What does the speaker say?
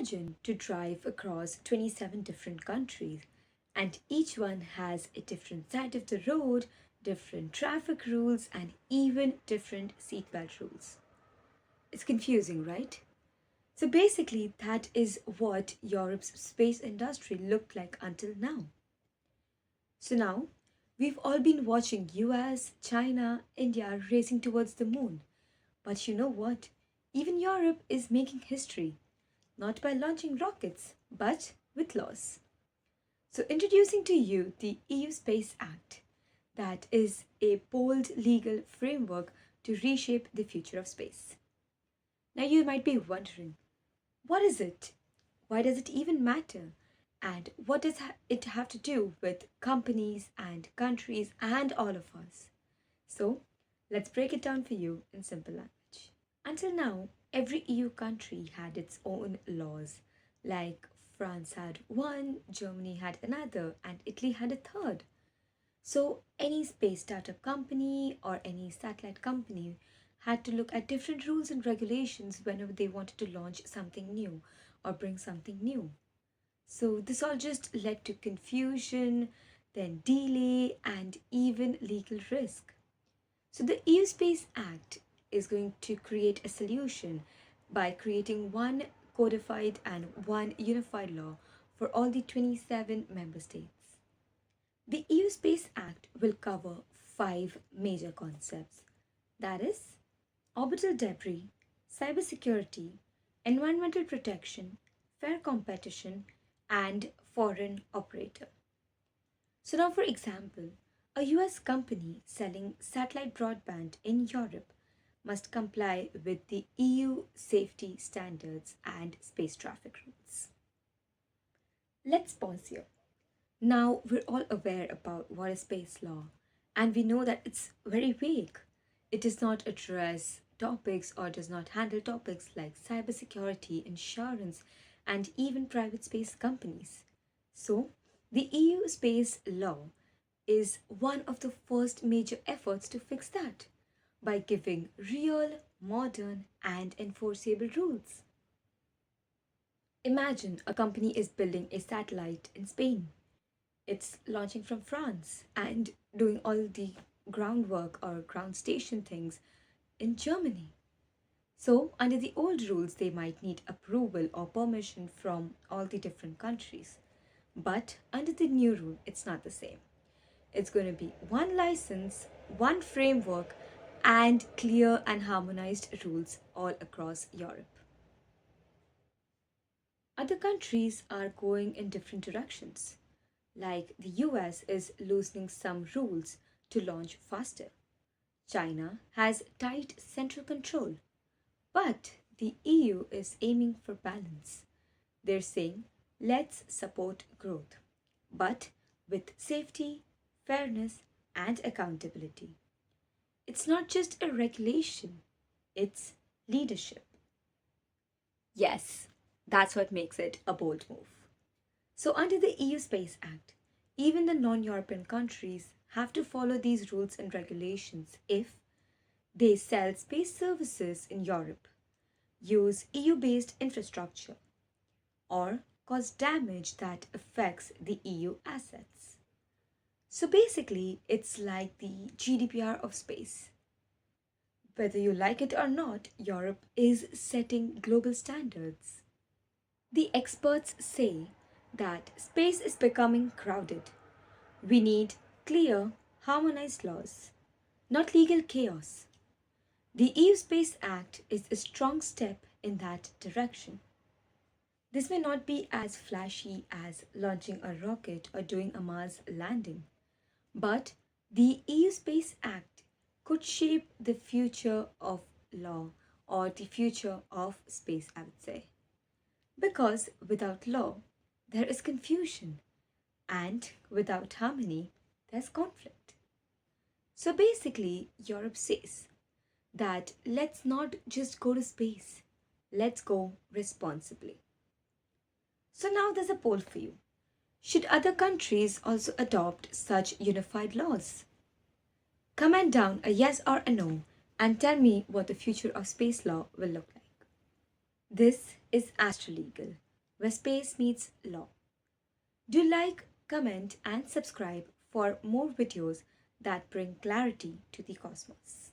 imagine to drive across 27 different countries, and each one has a different side of the road, different traffic rules, and even different seatbelt rules. It's confusing, right? So basically, that is what Europe's space industry looked like until now. So now, we've all been watching US, China, India racing towards the moon. But you know what? Even Europe is making history, not by launching rockets, but with laws. So, introducing to you the EU Space Act, that is a bold legal framework to reshape the future of space. Now, you might be wondering, what is it? Why does it even matter? And what does it have to do with companies and countries and all of us? So, let's break it down for you in simple language. Until now, every EU country had its own laws, like France had one, Germany had another, and Italy had a third. So, any space startup company or any satellite company had to look at different rules and regulations whenever they wanted to launch something new or bring something new. So, this all just led to confusion, then delay, and even legal risk. So, the EU Space Act is going to create a solution by creating one codified and one unified law for all the 27 member states. The EU Space Act will cover five major concepts, that is, orbital debris, cybersecurity, environmental protection, fair competition, and foreign operator. So, now for example, a US company selling satellite broadband in Europe must comply with the EU safety standards and space traffic rules. Let's pause here. Now we're all aware about what is space law, and we know that it's very vague. It does not address topics or does not handle topics like cybersecurity, insurance, and even private space companies. So, the EU space law is one of the first major efforts to fix that by giving real, modern, and enforceable rules. Imagine a company is building a satellite in Spain. It's launching from France and doing all the groundwork or ground station things in Germany. So, under the old rules, they might need approval or permission from all the different countries. But under the new rule, it's not the same. It's going to be one license, one framework, and clear and harmonized rules all across Europe. Other countries are going in different directions. Like the US is loosening some rules to launch faster. China has tight central control. But the EU is aiming for balance. They're saying, let's support growth, but with safety, fairness, and accountability. It's not just a regulation, it's leadership. Yes, that's what makes it a bold move. So, under the EU Space Act, even the non European countries have to follow these rules and regulations if they sell space services in Europe, use EU based infrastructure, or cause damage that affects the EU assets. So basically, it's like the GDPR of space. Whether you like it or not, Europe is setting global standards. The experts say that space is becoming crowded. We need clear, harmonized laws, not legal chaos. The EU Space Act is a strong step in that direction. This may not be as flashy as launching a rocket or doing a Mars landing, but the EU Space Act could shape the future of law or the future of space, I would say. Because without law, there is confusion, and without harmony, there's conflict. So basically, Europe says that let's not just go to space, let's go responsibly. So now there's a poll for you. Should other countries also adopt such unified laws? Comment down a yes or a no and tell me what the future of space law will look like. This is Astrolegal, where space meets law. Do like, comment, and subscribe for more videos that bring clarity to the cosmos.